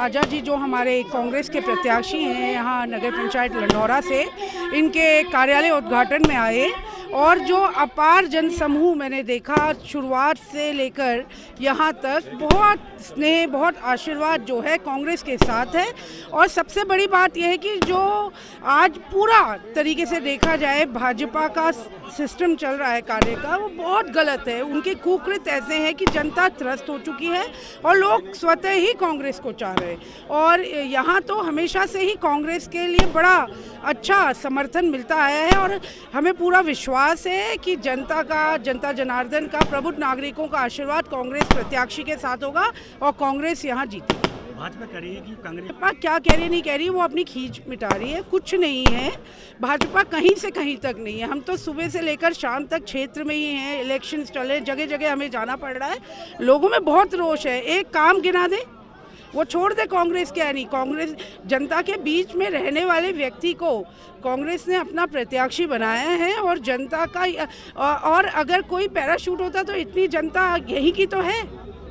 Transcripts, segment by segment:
राजा जी जो हमारे कांग्रेस के प्रत्याशी हैं यहाँ नगर पंचायत लंढौरा से, इनके कार्यालय उद्घाटन में आए और जो अपार जनसमूह मैंने देखा शुरुआत से लेकर यहाँ तक, बहुत स्नेह बहुत आशीर्वाद जो है कांग्रेस के साथ है। और सबसे बड़ी बात यह है कि जो आज पूरा तरीके से देखा जाए भाजपा का सिस्टम चल रहा है कार्य का, वो बहुत गलत है। उनके कुकृत ऐसे हैं कि जनता त्रस्त हो चुकी है और लोग स्वतः ही कांग्रेस को चाह रहे हैं। और यहाँ तो हमेशा से ही कांग्रेस के लिए बड़ा अच्छा समर्थन मिलता आया है और हमें पूरा विश्वास है कि जनता जनार्दन का, प्रबुद्ध नागरिकों का आशीर्वाद कांग्रेस प्रत्याशी के साथ होगा और कांग्रेस यहाँ जीतेगी। भाजपा कह रही है कि कांग्रेस क्या कह रही नहीं कह रही, वो अपनी खींच मिटा रही है। कुछ नहीं है, भाजपा कहीं से कहीं तक नहीं है। हम तो सुबह से लेकर शाम तक क्षेत्र में ही हैं, इलेक्शन चले, जगह जगह हमें जाना पड़ रहा है। लोगों में बहुत रोष है। एक काम गिना दे, वो छोड़ दे कांग्रेस क्या नहीं। कांग्रेस जनता के बीच में रहने वाले व्यक्ति को कांग्रेस ने अपना प्रत्याशी बनाया है और जनता का, और अगर कोई पैराशूट होता तो इतनी जनता यही की तो है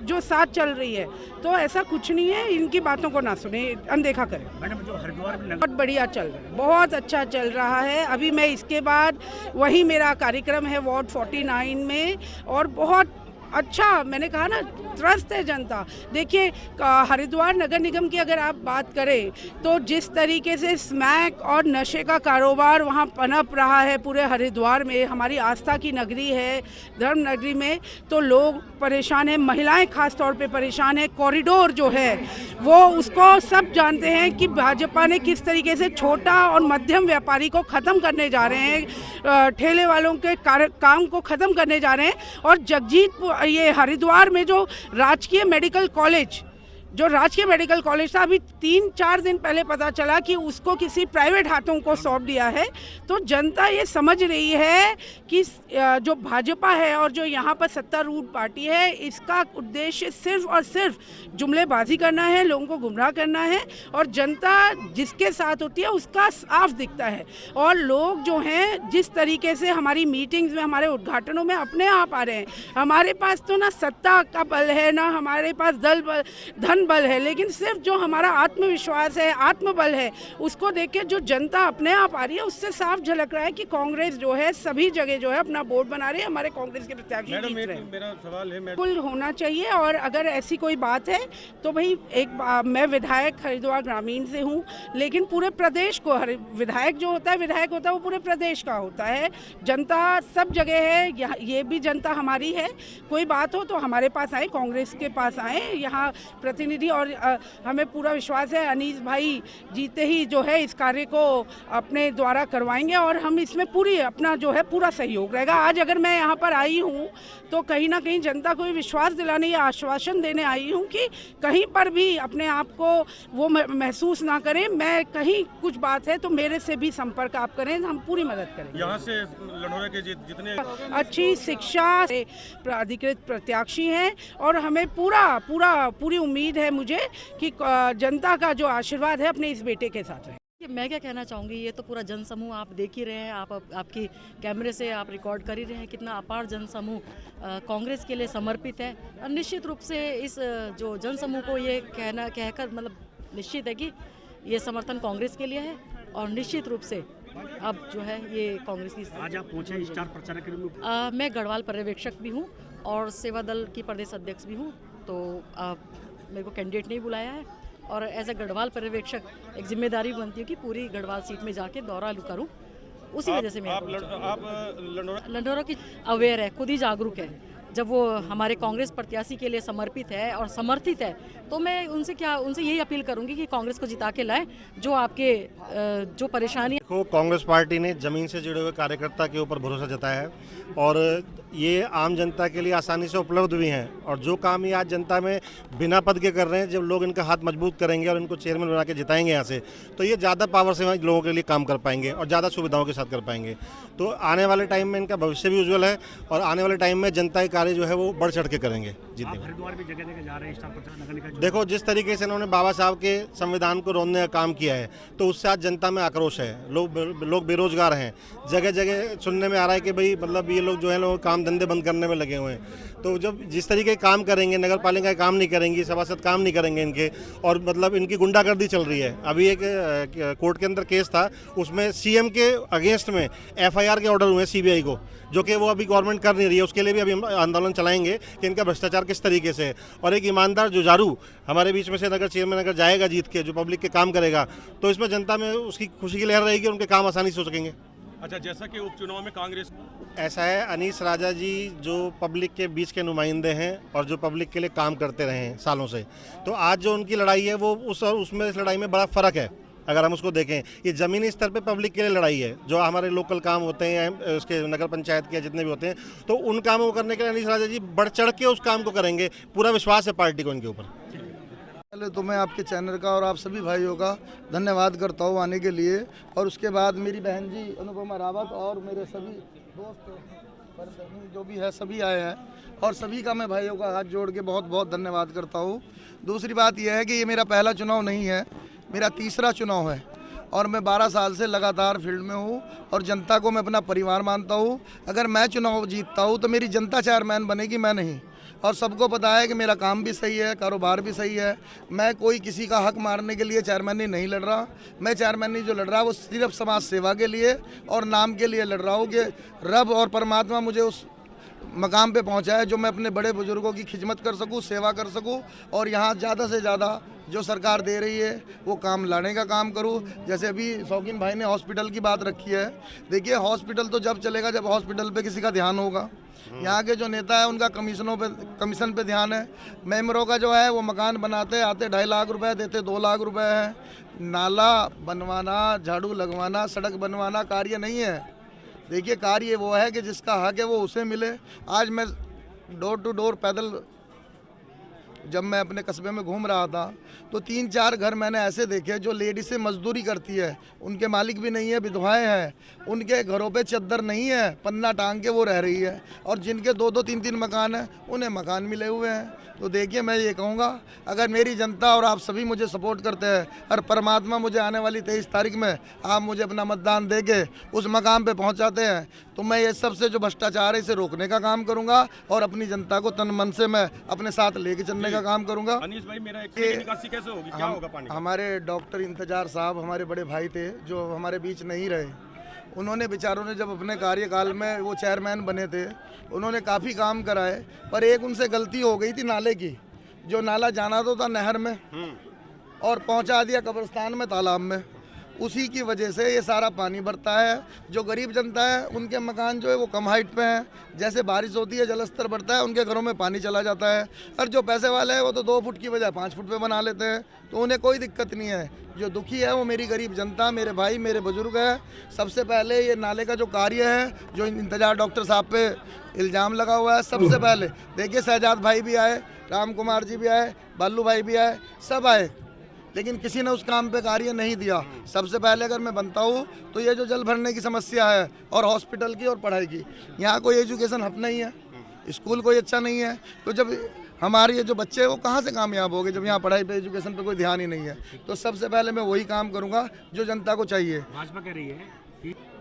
जो साथ चल रही है। तो ऐसा कुछ नहीं है, इनकी बातों को ना सुने, अनदेखा करें। मैडम जो हरिद्वार में बहुत बढ़िया चल रहा है, बहुत अच्छा चल रहा है। अभी मैं इसके बाद वही मेरा कार्यक्रम है वार्ड 49 में और बहुत अच्छा, मैंने कहा ना, त्रस्त है जनता। देखिए हरिद्वार नगर निगम की अगर आप बात करें तो जिस तरीके से स्मैक और नशे का कारोबार वहाँ पनप रहा है पूरे हरिद्वार में, हमारी आस्था की नगरी है, धर्म नगरी में, तो लोग परेशान हैं, महिलाएं खास तौर पे परेशान हैं। कॉरिडोर जो है वो, उसको सब जानते हैं कि भाजपा ने किस तरीके से छोटा और मध्यम व्यापारी को ख़त्म करने जा रहे हैं, ठेले वालों के काम को ख़त्म करने जा रहे हैं। और ये हरिद्वार में जो राजकीय मेडिकल कॉलेज था, अभी 3-4 दिन पहले पता चला कि उसको किसी प्राइवेट हाथों को सौंप दिया है। तो जनता ये समझ रही है कि जो भाजपा है और जो यहाँ पर सत्तारूढ़ पार्टी है, इसका उद्देश्य सिर्फ और सिर्फ जुमलेबाजी करना है, लोगों को गुमराह करना है। और जनता जिसके साथ होती है उसका साफ दिखता है। और लोग जो हैं जिस तरीके से हमारी मीटिंग्स में, हमारे उद्घाटनों में अपने आप आ रहे हैं। हमारे पास तो ना सत्ता का बल है, ना हमारे पास धन बल है, लेकिन सिर्फ जो हमारा आत्मविश्वास है, आत्मबल है, उसको देख के जो जनता अपने आप आ रही है, उससे साफ झलक रहा है कि कांग्रेस जो है सभी जगह जो है अपना बोर्ड बना रही है। हमारे कांग्रेस के प्रत्याशी जीत रहे हैं। मेरा सवाल है, बिल्कुल होना चाहिए। और अगर ऐसी कोई बात है तो भाई, मैं विधायक हरिद्वार ग्रामीण से हूँ, लेकिन पूरे प्रदेश को विधायक जो होता है वो पूरे प्रदेश का होता है। जनता सब जगह है, ये भी जनता हमारी है। कोई बात हो तो हमारे पास आए, कांग्रेस के पास आए, यहाँ प्रतिनिधि। और हमें पूरा विश्वास है अनीस भाई जीते ही जो है इस कार्य को अपने द्वारा करवाएंगे और हम इसमें अपना जो है पूरा सहयोग रहेगा। आज अगर मैं यहाँ पर आई हूँ तो कहीं ना कहीं जनता को विश्वास दिलाने या आश्वासन देने आई हूँ कि कहीं पर भी अपने आप को वो महसूस ना करें। मैं कहीं कुछ बात है तो मेरे से भी संपर्क आप करें, हम पूरी मदद करेंगे। यहाँ से लंढौरा के जितने अच्छी शिक्षा से अधिकृत प्रत्याशी हैं और हमें पूरी उम्मीद है मुझे कि जनता का जो आशीर्वाद है अपने इस बेटे के साथ है। मैं क्या कहना चाहूँगी, ये तो पूरा जनसमूह आप देख ही रहे हैं, आपकी कैमरे से आप रिकॉर्ड कर ही रहे हैं कितना अपार जनसमूह कांग्रेस के लिए समर्पित है। और निश्चित रूप से इस जो जनसमूह को ये कहकर मतलब निश्चित है कि ये समर्थन कांग्रेस के लिए है और निश्चित रूप से अब जो है ये कांग्रेस की। आज आप पहुंचे स्टार प्रचारक के रूप में। मैं गढ़वाल पर्यवेक्षक भी हूँ और सेवा दल की प्रदेश अध्यक्ष भी हूँ, तो मेरे को कैंडिडेट नहीं बुलाया है और एज ए गढ़वाल पर्यवेक्षक एक जिम्मेदारी बनती है कि पूरी गढ़वाल सीट में जाके दौरा करूं। उसी वजह से मैं लंढौरा की अवेयर है, खुद ही जागरूक है। जब वो हमारे कांग्रेस प्रत्याशी के लिए समर्पित है और समर्थित है तो मैं उनसे यही अपील करूंगी कि कांग्रेस को जिता के लाए। जो आपके जो परेशानी को कांग्रेस पार्टी ने जमीन से जुड़े हुए कार्यकर्ता के ऊपर भरोसा जताया है और ये आम जनता के लिए आसानी से उपलब्ध भी हैं। और जो काम ये आज जनता में बिना पद के कर रहे हैं, जब लोग इनका हाथ मजबूत करेंगे और इनको चेयरमैन बना के जिताएंगे यहाँ से, तो ये ज़्यादा पावर से लोगों के लिए काम कर पाएंगे और ज़्यादा सुविधाओं के साथ कर पाएंगे। तो आने वाले टाइम में इनका भविष्य भी उज्जवल है और आने वाले टाइम में जनता के कार्य जो है वो बढ़ चढ़ के करेंगे। जी। जीतने आप को। हरिद्वार भी जगह जगह जा रहे हैं स्टार प्रचारक नगर निकाय जो- देखो, जिस तरीके से इन्होंने बाबा साहब के संविधान को रोनने का काम किया है, तो उससे आज जनता में आक्रोश है। लोग बेरोजगार हैं, जगह जगह सुनने में आ रहा है कि भाई मतलब ये लोग जो है लोग काम धंधे बंद करने में लगे हुए हैं। तो जब जिस तरीके के काम करेंगे, नगर पालिका काम नहीं करेंगी, सभासद काम नहीं करेंगे इनके, और मतलब इनकी गुंडागर्दी चल रही है। अभी एक कोर्ट के अंदर केस था, उसमें सीएम के अगेंस्ट में एफआईआर के ऑर्डर हुए सीबीआई को, जो कि वो अभी गवर्नमेंट कर नहीं रही है। उसके लिए भी अभी हम आंदोलन चलाएंगे कि इनका भ्रष्टाचार किस तरीके से है। और एक ईमानदार जुझारू हमारे बीच में से नगर चेयरमैन अगर जाएगा जीत के, जो पब्लिक के काम करेगा, तो इसमें जनता में उसकी खुशी की लहर रहेगी, उनके काम आसानी से हो सकेंगे। अच्छा, जैसा कि उपचुनाव में कांग्रेस ऐसा है, अनीस राजा जी जो पब्लिक के बीच के नुमाइंदे हैं और जो पब्लिक के लिए काम करते रहे हैं सालों से, तो आज जो उनकी लड़ाई है वो उस और उसमें इस लड़ाई में बड़ा फ़र्क है। अगर हम उसको देखें, ये ज़मीनी स्तर पे पब्लिक के लिए लड़ाई है। जो हमारे लोकल काम होते हैं या उसके नगर पंचायत के जितने भी होते हैं, तो उन कामों को करने के लिए अनीस राजा जी बढ़ चढ़ के उस काम को करेंगे। पूरा विश्वास है पार्टी को इनके ऊपर। पहले तो मैं आपके चैनल का और आप सभी भाइयों का धन्यवाद करता हूँ आने के लिए, और उसके बाद मेरी बहन जी अनुपमा रावत और मेरे सभी दोस्त जो भी है सभी आए हैं, और सभी का मैं भाइयों का हाथ जोड़ के बहुत बहुत धन्यवाद करता हूँ। दूसरी बात यह है कि ये मेरा पहला चुनाव नहीं है, मेरा तीसरा चुनाव है, और मैं 12 साल से लगातार फील्ड में हूँ और जनता को मैं अपना परिवार मानता हूँ। अगर मैं चुनाव जीतता हूँ तो मेरी जनता चेयरमैन बनेगी, मैं नहीं। और सबको पता है कि मेरा काम भी सही है, कारोबार भी सही है। मैं कोई किसी का हक मारने के लिए चेयरमैनी नहीं लड़ रहा। मैं चेयरमैनी जो लड़ रहा वो सिर्फ समाज सेवा के लिए और नाम के लिए लड़ रहा हूँ कि रब और परमात्मा मुझे उस मकाम पे पहुँचा है जो मैं अपने बड़े बुजुर्गों की खिदमत कर सकूँ, सेवा कर सकूँ, और यहाँ ज़्यादा से ज़्यादा जो सरकार दे रही है वो काम लाने का काम करूँ। जैसे अभी शौकीन भाई ने हॉस्पिटल की बात रखी है, देखिए हॉस्पिटल तो जब चलेगा जब हॉस्पिटल पे किसी का ध्यान होगा। यहाँ के जो नेता है उनका कमीशन पे ध्यान है। मेंबरों का जो है वो मकान बनाते आते 2.5 लाख रुपए देते, 2 लाख रुपए है। नाला बनवाना, झाड़ू लगवाना, सड़क बनवाना कार्य नहीं है। देखिए कार्य वो है कि जिसका हक है वो उसे मिले। आज मैं डोर टू डोर पैदल जब मैं अपने कस्बे में घूम रहा था तो 3-4 घर मैंने ऐसे देखे जो लेडी से मजदूरी करती है, उनके मालिक भी नहीं है, विधवाएं हैं, उनके घरों पे चद्दर नहीं है, पन्ना टांग के वो रह रही है, और जिनके 2-2, 3-3 मकान हैं उन्हें मकान मिले हुए हैं। तो देखिए मैं ये कहूँगा, अगर मेरी जनता और आप सभी मुझे सपोर्ट करते हैं और परमात्मा मुझे आने वाली 23 तारीख में आप मुझे अपना मतदान दे के उस मकाम पे पहुंचाते हैं, तो मैं ये सबसे जो भ्रष्टाचार है इसे रोकने का काम करूंगा और अपनी जनता को तन मन से मैं अपने साथ लेके चलने का काम करूंगा। अनीस भाई, मेरा एक निकासी कैसे होगी, क्या होगा पानी? हमारे डॉक्टर इंतजार साहब हमारे बड़े भाई थे जो हमारे बीच नहीं रहे। उन्होंने बेचारों ने जब अपने कार्यकाल में वो चेयरमैन बने थे उन्होंने काफ़ी काम कराए, पर एक उनसे गलती हो गई थी नाले की। जो नाला जाना तो था नहर में और पहुंचा दिया कब्रिस्तान में, तालाब में। उसी की वजह से ये सारा पानी भरता है। जो गरीब जनता है उनके मकान जो है वो कम हाइट पे हैं, जैसे बारिश होती है जलस्तर बढ़ता है उनके घरों में पानी चला जाता है। और जो पैसे वाले हैं वो तो 2 फुट की बजाय 5 फुट पे बना लेते हैं, तो उन्हें कोई दिक्कत नहीं है। जो दुखी है वो मेरी गरीब जनता, मेरे भाई, मेरे बुजुर्ग है। सबसे पहले ये नाले का जो कार्य है जो इंतजार डॉक्टर साहब पे इल्ज़ाम लगा हुआ है, सबसे पहले देखिए शहजाद भाई भी आए, राम कुमार जी भी आए, बालू भाई भी आए, सब आए, लेकिन किसी ने उस काम पे कार्य नहीं दिया। सबसे पहले अगर मैं बनता हूँ तो ये जो जल भरने की समस्या है और हॉस्पिटल की और पढ़ाई की, यहाँ कोई एजुकेशन हब नहीं है, स्कूल कोई अच्छा नहीं है, तो जब हमारे ये जो बच्चे हैं वो कहाँ से कामयाब होंगे जब यहाँ पढ़ाई पे एजुकेशन पे कोई ध्यान ही नहीं है। तो सबसे पहले मैं वही काम करूँगा जो जनता को चाहिए। भाजपा कह रही है।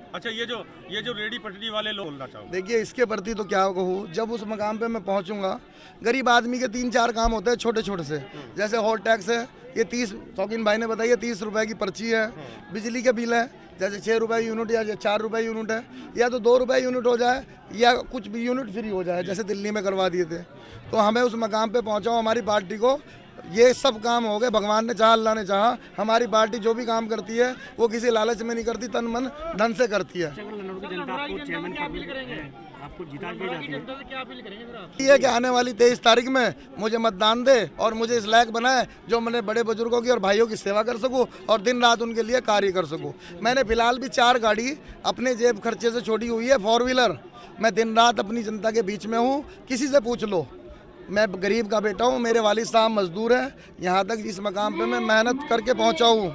अच्छा, ये जो रेडी पटरी वाले लोग बोलना चाहूँ, देखिए इसके प्रति तो क्या कहूँ, जब उस मकाम पे मैं पहुँचूंगा, गरीब आदमी के 3-4 काम होते हैं छोटे छोटे से, जैसे हॉल टैक्स है, ये 30, शौकीन भाई ने बताइए 30 रुपए की पर्ची है। बिजली के बिल है, जैसे 6 रुपए यूनिट या 4 रुपए यूनिट है, या तो 2 रुपए यूनिट हो जाए या कुछ भी यूनिट फ्री हो जाए, जैसे दिल्ली में करवा दिए थे। तो हमें उस मकाम पे पहुँचाओ, हमारी पार्टी को ये सब काम हो गए। भगवान ने चाहा, अल्लाह ने चाहा, हमारी पार्टी जो भी काम करती है वो किसी लालच में नहीं करती, तन मन धन से करती है। आपको जिता के जाती है, ये कि आने वाली 23 तारीख में मुझे मतदान दे और मुझे इस लायक बनाए जो मैंने बड़े बुजुर्गों की और भाइयों की सेवा कर सकूं और दिन रात उनके लिए कार्य कर सकूं। मैंने फिलहाल भी 4 गाड़ी अपने जेब खर्चे से छोड़ी हुई है, 4 व्हीलर। मैं दिन रात अपनी जनता के बीच में हूँ, किसी से पूछ लो। मैं गरीब का बेटा हूँ, मेरे वालिद साहब मजदूर हैं, यहाँ तक इस मकाम पे मैं मेहनत करके पहुँचा हूँ।